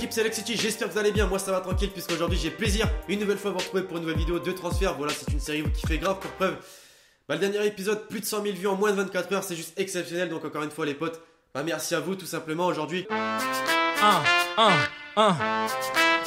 l'équipe, c'est Alex City, j'espère que vous allez bien, moi ça va tranquille puisqu'aujourd'hui j'ai plaisir une nouvelle fois à vous retrouver pour une nouvelle vidéo de transfert. Voilà, c'est une série qui fait grave pour preuve. Le dernier épisode, plus de 100 000 vues en moins de 24 heures, c'est juste exceptionnel. Donc encore une fois les potes, merci à vous tout simplement aujourd'hui.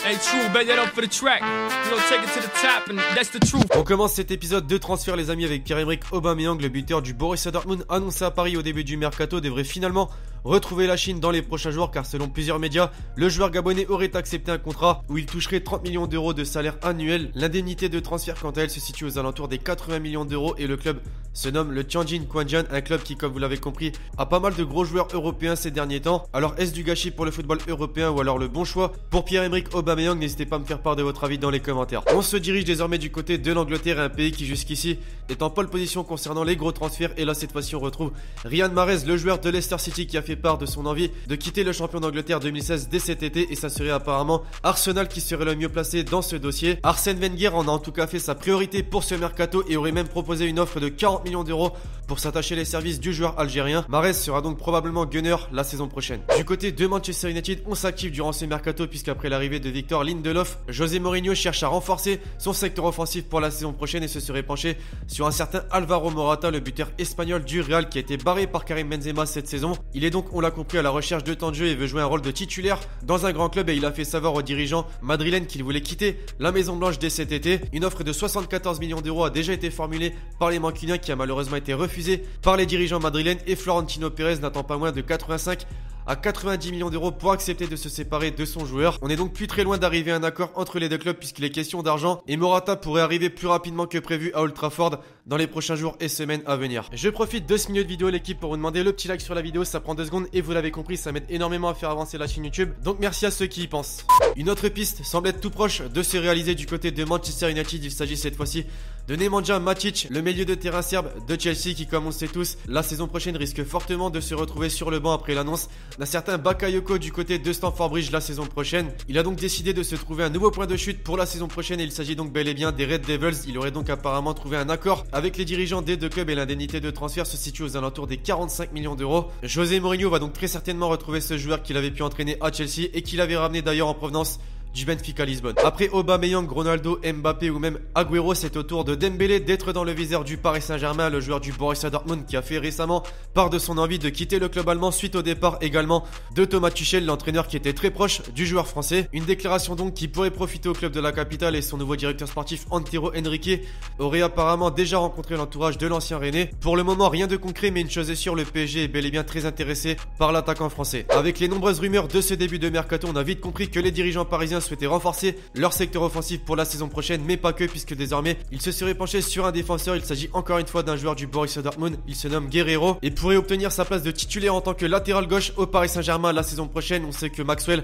Hey, true, bend it up for the track. You know, take it to the top, and that's the truth. On commence cet épisode de transfert les amis avec Pierre-Emerick Aubameyang, le buteur du Borussia Dortmund, annoncé à Paris au début du mercato, devrait finalement retrouver la Chine dans les prochains jours car selon plusieurs médias, le joueur gabonais aurait accepté un contrat où il toucherait 30 millions d'euros de salaire annuel. L'indemnité de transfert quant à elle se situe aux alentours des 80 millions d'euros et le club se nomme le Tianjin Quanjian, un club qui, comme vous l'avez compris, a pas mal de gros joueurs européens ces derniers temps. Alors est-ce du gâchis pour le football européen ou alors le bon choix pour Pierre-Emerick Aubameyang? N'hésitez pas à me faire part de votre avis dans les commentaires. On se dirige désormais du côté de l'Angleterre, un pays qui jusqu'ici est en pole position concernant les gros transferts. Et là cette fois-ci on retrouve Riyad Mahrez, le joueur de Leicester City qui a fait part de son envie de quitter le champion d'Angleterre 2016 dès cet été, et ça serait apparemment Arsenal qui serait le mieux placé dans ce dossier. Arsène Wenger en a en tout cas fait sa priorité pour ce mercato et aurait même proposé une offre de 40 millions d'euros pour s'attacher les services du joueur algérien. Mahrez sera donc probablement gunner la saison prochaine. Du côté de Manchester United, on s'active durant ce mercato puisqu'après l'arrivée de Victor Lindelof, José Mourinho cherche à renforcer son secteur offensif pour la saison prochaine et se serait penché sur un certain Alvaro Morata, le buteur espagnol du Real qui a été barré par Karim Benzema cette saison. Il est donc, on l'a compris, à la recherche de temps de jeu et veut jouer un rôle de titulaire dans un grand club, et il a fait savoir aux dirigeants madrilènes qu'il voulait quitter la Maison Blanche dès cet été. Une offre de 74 millions d'euros a déjà été formulée par les Mancuniens qui a malheureusement été refusée par les dirigeants madrilènes, et Florentino Pérez n'attend pas moins de 85 à 90 millions d'euros pour accepter de se séparer de son joueur. On est donc plus très loin d'arriver à un accord entre les deux clubs puisqu'il est question d'argent, et Morata pourrait arriver plus rapidement que prévu à Old Trafford dans les prochains jours et semaines à venir. Je profite de ce milieu de vidéo l'équipe pour vous demander le petit like sur la vidéo, ça prend 2 secondes et vous l'avez compris, ça m'aide énormément à faire avancer la chaîne YouTube, donc merci à ceux qui y pensent. Une autre piste semble être tout proche de se réaliser du côté de Manchester United. Il s'agit cette fois-ci de Nemanja Matic, le milieu de terrain serbe de Chelsea qui, comme on le sait tous, la saison prochaine risque fortement de se retrouver sur le banc après l'annonce d'un certain Bakayoko du côté de Stamford Bridge la saison prochaine. Il a donc décidé de se trouver un nouveau point de chute pour la saison prochaine et il s'agit donc bel et bien des Red Devils. Il aurait donc apparemment trouvé un accord avec les dirigeants des deux clubs et l'indemnité de transfert se situe aux alentours des 45 millions d'euros. José Mourinho va donc très certainement retrouver ce joueur qu'il avait pu entraîner à Chelsea et qu'il avait ramené d'ailleurs en provenance du Benfica Lisbonne. Après Aubameyang, Ronaldo, Mbappé ou même Agüero, c'est au tour de Dembélé d'être dans le viseur du Paris Saint-Germain, le joueur du Borussia Dortmund qui a fait récemment part de son envie de quitter le club allemand suite au départ également de Thomas Tuchel, l'entraîneur qui était très proche du joueur français. Une déclaration donc qui pourrait profiter au club de la capitale, et son nouveau directeur sportif Antero Henrique aurait apparemment déjà rencontré l'entourage de l'ancien Rennais. Pour le moment rien de concret, mais une chose est sûre, le PSG est bel et bien très intéressé par l'attaquant français. Avec les nombreuses rumeurs de ce début de mercato, on a vite compris que les dirigeants parisiens souhaitaient renforcer leur secteur offensif pour la saison prochaine, mais pas que, puisque désormais il se serait penché sur un défenseur. Il s'agit encore une fois d'un joueur du Borussia Dortmund, il se nomme Guerreiro et pourrait obtenir sa place de titulaire en tant que latéral gauche au Paris Saint-Germain la saison prochaine. On sait que Maxwell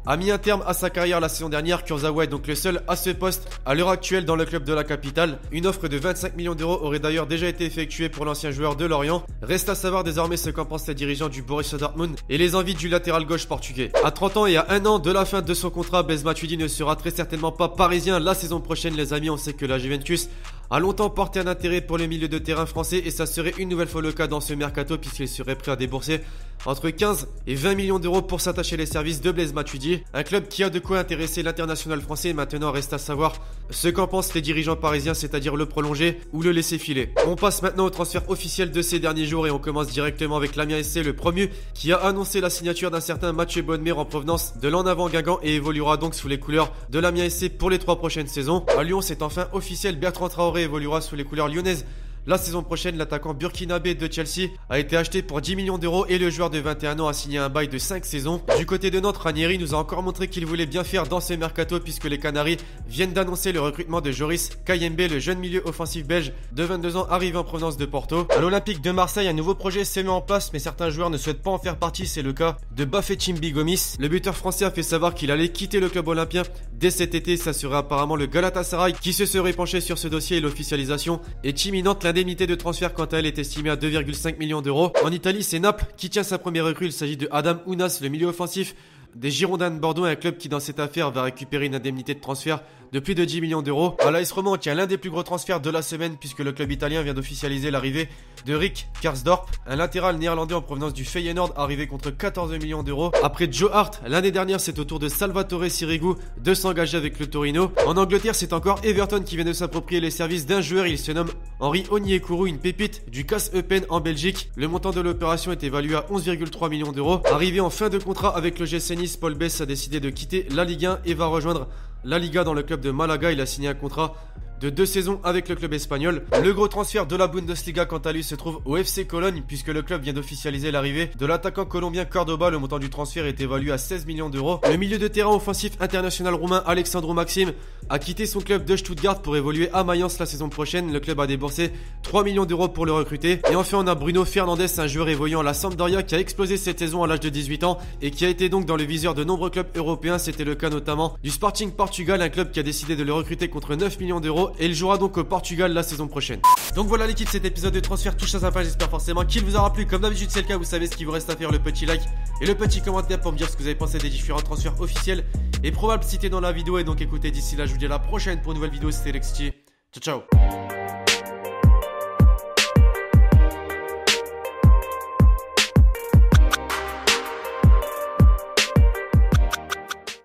a mis un terme à sa carrière la saison dernière. Kurzawa est donc le seul à ce poste à l'heure actuelle dans le club de la capitale. Une offre de 25 millions d'euros aurait d'ailleurs déjà été effectuée pour l'ancien joueur de Lorient. Reste à savoir désormais ce qu'en pensent les dirigeants du Borussia Dortmund et les envies du latéral gauche portugais. À 30 ans et à 1 an de la fin de son contrat, Blaise Matuidi ne sera très certainement pas parisien la saison prochaine les amis. On sait que la Juventus a longtemps porté un intérêt pour le milieu de terrain français et ça serait une nouvelle fois le cas dans ce mercato puisqu'il serait prêt à débourser entre 15 et 20 millions d'euros pour s'attacher les services de Blaise Matuidi, un club qui a de quoi intéresser l'international français. Maintenant reste à savoir ce qu'en pensent les dirigeants parisiens, c'est-à-dire le prolonger ou le laisser filer. On passe maintenant au transfert officiel de ces derniers jours et on commence directement avec l'Amiens SC, le premier qui a annoncé la signature d'un certain Mathieu Bonnemer en provenance de l'En Avant Guingamp et évoluera donc sous les couleurs de l'Amiens SC pour les 3 prochaines saisons. À Lyon, c'est enfin officiel, Bertrand Traoré évoluera sous les couleurs lyonnaises la saison prochaine. L'attaquant burkinabé de Chelsea a été acheté pour 10 millions d'euros et le joueur de 21 ans a signé un bail de 5 saisons. Du côté de Nantes, Ranieri nous a encore montré qu'il voulait bien faire dans ce mercato puisque les Canaries viennent d'annoncer le recrutement de Joris Kayembe, le jeune milieu offensif belge de 22 ans arrivé en provenance de Porto. À l'Olympique de Marseille, un nouveau projet s'est mis en place mais certains joueurs ne souhaitent pas en faire partie, c'est le cas de Bafétimbi Gomis. Le buteur français a fait savoir qu'il allait quitter le club olympien dès cet été. Ça serait apparemment le Galatasaray qui se serait penché sur ce dossier et l'officialisation est imminente. L'indemnité de transfert quant à elle est estimée à 2,5 millions d'euros. En Italie, c'est Naples qui tient sa première recrue. Il s'agit de Adam Ounas, le milieu offensif des Girondins de Bordeaux, un club qui dans cette affaire va récupérer une indemnité de transfert de plus de 10 millions d'euros. À l'AS Roma, on tient l'un des plus gros transferts de la semaine puisque le club italien vient d'officialiser l'arrivée de Rick Karsdorp, un latéral néerlandais en provenance du Feyenoord arrivé contre 14 millions d'euros. Après Joe Hart, l'année dernière c'est au tour de Salvatore Sirigu de s'engager avec le Torino. En Angleterre, c'est encore Everton qui vient de s'approprier les services d'un joueur, il se nomme Henry Onyekuru, une pépite du KAS Eupen en Belgique. Le montant de l'opération est évalué à 11,3 millions d'euros. Arrivé en fin de contrat avec le GC Nice, Paul Bess a décidé de quitter la Ligue 1 et va rejoindre la Liga dans le club de Malaga. Il a signé un contrat de 2 saisons avec le club espagnol. Le gros transfert de la Bundesliga quant à lui se trouve au FC Cologne puisque le club vient d'officialiser l'arrivée de l'attaquant colombien Cordoba. Le montant du transfert est évalué à 16 millions d'euros. Le milieu de terrain offensif international roumain Alexandru Maxim a quitté son club de Stuttgart pour évoluer à Mayence la saison prochaine. Le club a déboursé 3 millions d'euros pour le recruter. Et enfin on a Bruno Fernandes, un joueur évoluant à la Sampdoria qui a explosé cette saison à l'âge de 18 ans et qui a été donc dans le viseur de nombreux clubs européens. C'était le cas notamment du Sporting Portugal, un club qui a décidé de le recruter contre 9 millions d'euros. Et il jouera donc au Portugal la saison prochaine. Donc voilà l'équipe, cet épisode de transfert touche à sa fin. J'espère forcément qu'il vous aura plu. Comme d'habitude c'est le cas, vous savez ce qu'il vous reste à faire, le petit like et le petit commentaire pour me dire ce que vous avez pensé des différents transferts officiels et probables cités dans la vidéo. Et donc écoutez, d'ici là je vous dis à la prochaine pour une nouvelle vidéo. C'était Lexi. Ciao ciao.